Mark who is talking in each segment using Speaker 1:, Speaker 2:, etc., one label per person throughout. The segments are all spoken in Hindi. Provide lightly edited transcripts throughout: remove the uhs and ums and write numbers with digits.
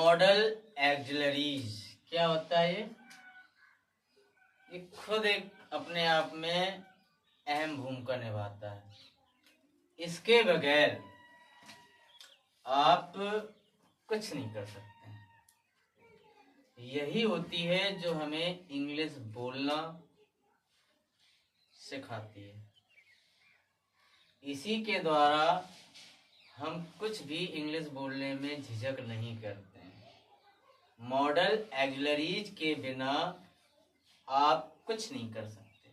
Speaker 1: मॉडल एक्सिलरीज क्या होता है? ये खुद एक अपने आप में अहम भूमिका निभाता है। इसके बगैर आप कुछ नहीं कर सकते। यही होती है जो हमें इंग्लिश बोलना सिखाती है। इसी के द्वारा हम कुछ भी इंग्लिश बोलने में झिझक नहीं करते हैं। मॉडल एक्सिलरीज के बिना आप कुछ नहीं कर सकते।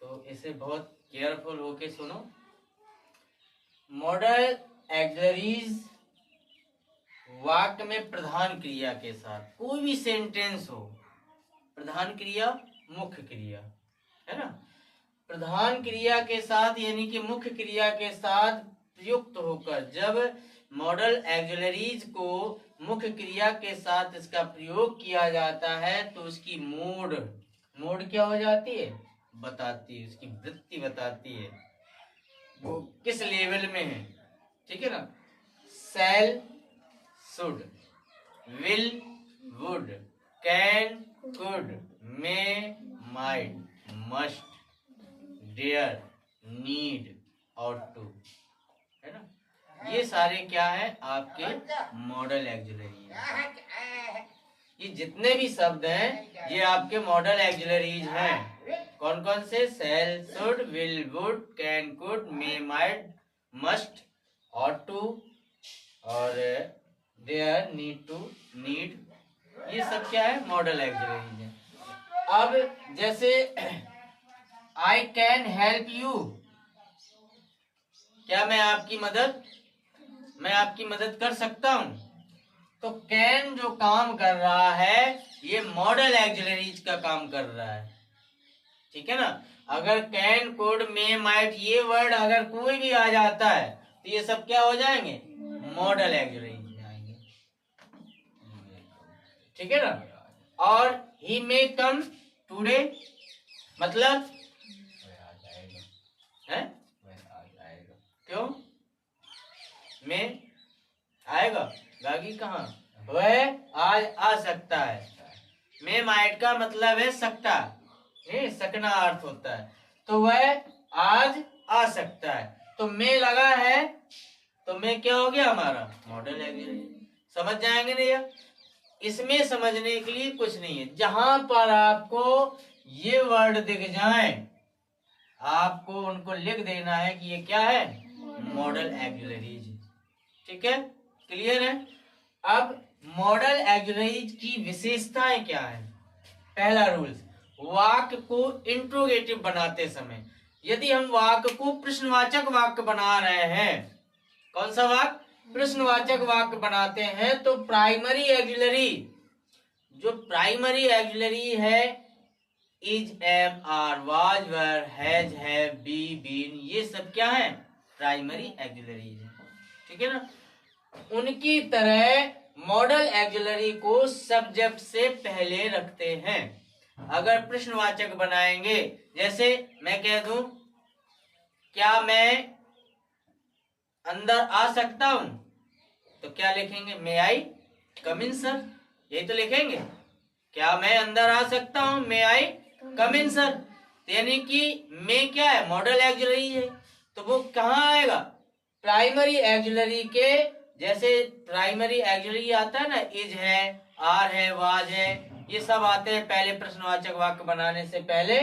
Speaker 1: तो इसे बहुत केयरफुल होके सुनो। मॉडल एक्सिलरीज वाक्य में प्रधान क्रिया के साथ, कोई भी सेंटेंस हो, प्रधान क्रिया मुख्य क्रिया है ना, प्रधान क्रिया के साथ यानी कि मुख्य क्रिया के साथ प्रयुक्त होकर जब मॉडल एक्सिलरीज को मुख्य क्रिया के साथ इसका प्रयोग किया जाता है तो उसकी मोड क्या हो जाती है, बताती है, उसकी वृत्ति बताती है, वो किस लेवल में है। ठीक है ना। Shall, should, will, would, can, could, may, might, must, dare, need और टू, है ना। ये सारे क्या है आपके मॉडल एक्सिलरीज। ये जितने भी शब्द हैं ये आपके मॉडल एक्सिलरीज हैं। कौन कौन से? Shall, should, will, would, can, could, may, might, must और टू और डेयर, नीड, टू, नीड, ये सब क्या है? मॉडल एक्सिलरीज है। अब जैसे I can help you, क्या मैं आपकी मदद कर सकता हूं? तो कैन जो काम कर रहा है ये मॉडल एक्सिलरीज का काम कर रहा है। ठीक है ना। अगर कैन, कुड, मे, माइट ये वर्ड अगर कोई भी आ जाता है तो ये सब क्या हो जाएंगे? मॉडल एक्सिलरीज में आएंगे। ठीक है ना। और ही मे कम टुडे मतलब है? क्यों? में आएगा, गागी कहाँ? वह आज आ सकता है। में माइट का मतलब है सकता, सकना अर्थ होता है। तो वह आज आ सकता है। तो में लगा है तो में क्या हो गया हमारा? Model auxiliaries. समझ जाएंगे नहीं? इसमें समझने के लिए कुछ नहीं है। जहां पर आपको ये वर्ड दिख जाए आपको उनको लिख देना है कि ये क्या है? Model auxiliaries. ठीक है, क्लियर है। अब मॉडल एक्सिलरीज की विशेषताएं क्या है? पहला रूल, वाक्य को इंट्रोगेटिव बनाते समय यदि हम वाक्य को प्रश्नवाचक वाक्य बना रहे हैं, कौन सा वाक्य? प्रश्नवाचक वाक्य बनाते हैं, तो प्राइमरी एक्सिलरी, जो प्राइमरी एक्सिलरी है is, am, are, was, were, has, have, be, been, ये सब क्या है? प्राइमरी एक्सिलरीज है। ठीक है ना। उनकी तरह मॉडल एक्सिलरी को सब्जेक्ट से पहले रखते हैं। अगर प्रश्नवाचक बनाएंगे, जैसे मैं कह दूं क्या मैं अंदर आ सकता हूं, तो क्या लिखेंगे? मे आई कम इन सर, यही तो लिखेंगे। क्या मैं अंदर आ सकता हूं? मे आई कम इन सर। यानी कि में क्या है? मॉडल एक्सिलरी है। तो वो कहाँ आएगा? प्राइमरी एक्सिलरी के, जैसे प्राइमरी एक्सिलरी आता है ना, इज है, आर है, वाज है, ये सब आते हैं पहले प्रश्नवाचक वाक्य बनाने से पहले।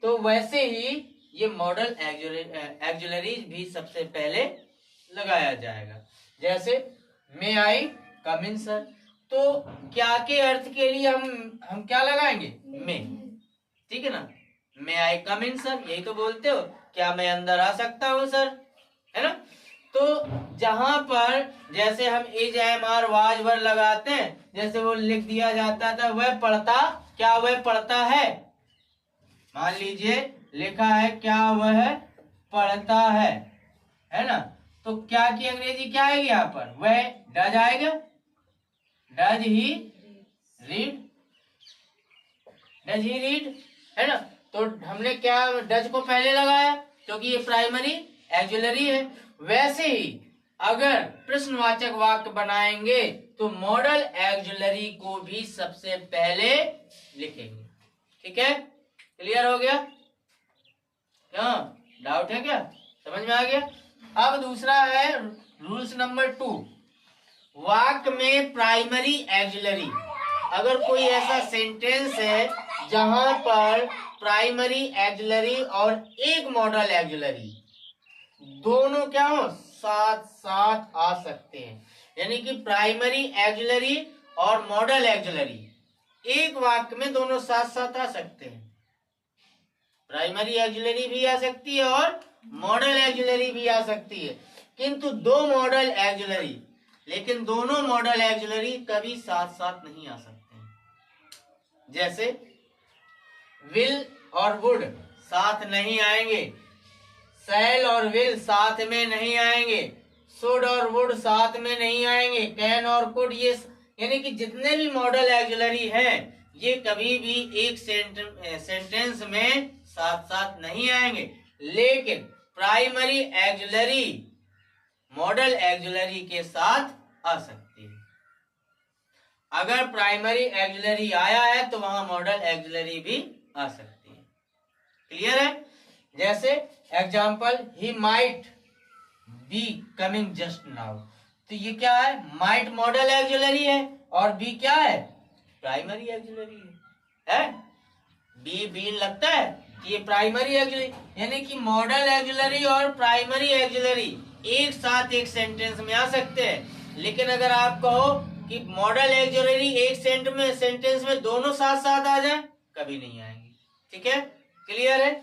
Speaker 1: तो वैसे ही ये मॉडल एक्सिलरीज भी सबसे पहले लगाया जाएगा। जैसे मे आई कम इन सर, तो क्या के अर्थ के लिए हम क्या लगाएंगे? में। ठीक है ना। मे आई कम इन सर, यही तो बोलते हो, क्या मैं अंदर आ सकता हूं सर, है ना। तो जहां पर जैसे हम इज, एम, आर, वाज, वर लगाते हैं, जैसे वो लिख दिया जाता था वह पढ़ता, क्या वह पढ़ता है? मान लीजिए लिखा है क्या वह पढ़ता है ना। तो क्या की अंग्रेजी क्या आएगी यहाँ पर? वह डज आएगा, does he read, does he read, है ना। तो हमने क्या डज को पहले लगाया क्योंकि ये प्राइमरी एक्सिलरी है। वैसे ही अगर प्रश्नवाचक वाक्य बनाएंगे तो मॉडल ऑक्सिलरी को भी सबसे पहले लिखेंगे। ठीक है, क्लियर हो गया? क्यों डाउट है क्या? समझ में आ गया? अब दूसरा है रूल्स नंबर 2, वाक्य में प्राइमरी ऑक्सिलरी। अगर कोई ऐसा सेंटेंस है जहां पर प्राइमरी ऑक्सिलरी और एक मॉडल ऑक्सिलरी दोनों क्या हो, साथ साथ आ सकते हैं, यानी कि प्राइमरी ऑक्सिलरी और मॉडल ऑक्सिलरी एक वाक्य में दोनों साथ साथ आ सकते हैं। प्राइमरी ऑक्सिलरी भी आ सकती है और मॉडल ऑक्सिलरी भी आ सकती है, किंतु दो मॉडल ऑक्सिलरी, लेकिन दोनों मॉडल ऑक्सिलरी कभी साथ साथ नहीं आ सकते हैं। जैसे विल और वुड साथ नहीं आएंगे, शैल और विल साथ में नहीं आएंगे, शुड और वुड साथ में नहीं आएंगे, कैन और कुड, ये यानी कि जितने भी मॉडल ऑक्सिलरी हैं ये कभी भी एक सेंटेंस में साथ साथ नहीं आएंगे। लेकिन प्राइमरी ऑक्सिलरी मॉडल ऑक्सिलरी के साथ आ सकती है। अगर प्राइमरी ऑक्सिलरी आया है तो वहां मॉडल ऑक्सिलरी भी आ सकती है। क्लियर है? जैसे example, he might be coming just now, तो ये क्या है, माइट मॉडल ऑक्सिलरी है और बी क्या है, प्राइमरी ऑक्सिलरी है। बी लगता है कि ये प्राइमरी ऑक्सिलरी, यानी कि मॉडल ऑक्सिलरी और प्राइमरी ऑक्सिलरी एक साथ एक सेंटेंस में आ सकते हैं। लेकिन अगर आप कहो कि मॉडल ऑक्सिलरी एक सेंटेंस में दोनों साथ साथ आ जाए, कभी नहीं आएंगे। ठीक है, क्लियर है?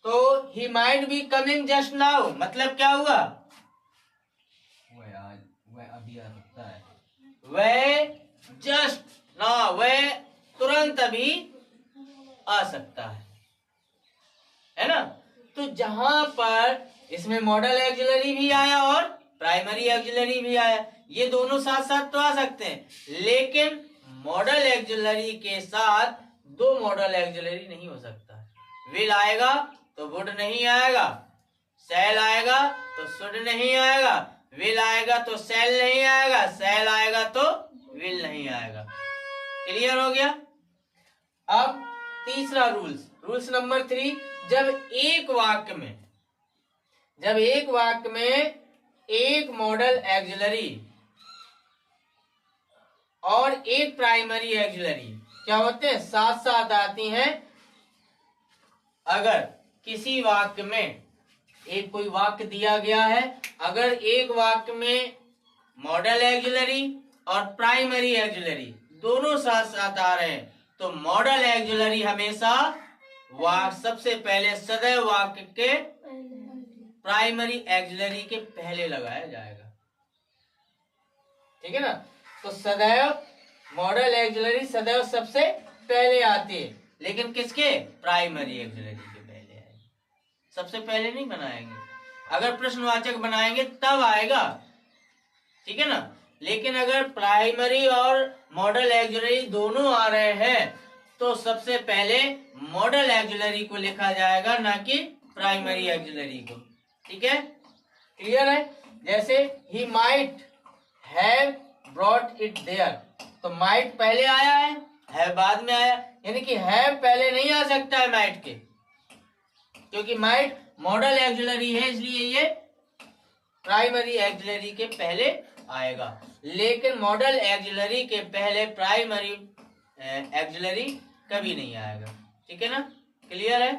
Speaker 1: तो he might be coming just now मतलब क्या हुआ, वह अभी आ सकता है, वह जस्ट ना, वह तुरंत अभी आ सकता है ना? तो जहां पर इसमें मॉडल ऑक्सिलरी भी आया और प्राइमरी ऑक्सिलरी भी आया, ये दोनों साथ साथ तो आ सकते हैं, लेकिन मॉडल ऑक्सिलरी के साथ दो मॉडल ऑक्सिलरी नहीं हो सकता। विल आएगा तो वुड नहीं आएगा, शैल आएगा तो शुड नहीं आएगा, विल आएगा तो शैल नहीं आएगा, शैल आएगा तो विल नहीं आएगा। क्लियर हो गया? अब तीसरा रूल्स नंबर 3, जब एक वाक्य में एक मॉडल ऑक्सिलरी और एक प्राइमरी ऑक्सिलरी क्या होते हैं, साथ साथ आती हैं। अगर किसी वाक्य में एक कोई वाक्य दिया गया है, अगर एक वाक्य में मॉडल ऑक्सिलरी और प्राइमरी ऑक्सिलरी दोनों साथ साथ आ रहे हैं, तो मॉडल ऑक्सिलरी हमेशा सबसे पहले सदैव वाक्य के प्राइमरी ऑक्सिलरी के पहले लगाया जाएगा। ठीक है ना? तो सदैव मॉडल ऑक्सिलरी सदैव सबसे पहले आती है, लेकिन किसके, प्राइमरी ऑक्सिलरी के पहले आएगी, सबसे पहले नहीं बनाएंगे। अगर प्रश्नवाचक बनाएंगे तब आएगा, ठीक है ना? लेकिन अगर प्राइमरी और मॉडल ऑक्सिलरी दोनों आ रहे हैं तो सबसे पहले मॉडल ऑक्सिलरी को लिखा जाएगा, ना कि प्राइमरी ऑक्सिलरी को। ठीक है, क्लियर है? जैसे ही might have brought it there, तो माइट पहले आया है बाद में आया, यानी कि हैव पहले नहीं आ सकता है माइट के, क्योंकि माइट मॉडल ऑक्सिलरी है, इसलिए ये प्राइमरी ऑक्सिलरी के पहले आएगा। लेकिन मॉडल ऑक्सिलरी के पहले प्राइमरी ऑक्सिलरी कभी नहीं आएगा। ठीक है ना? क्लियर है?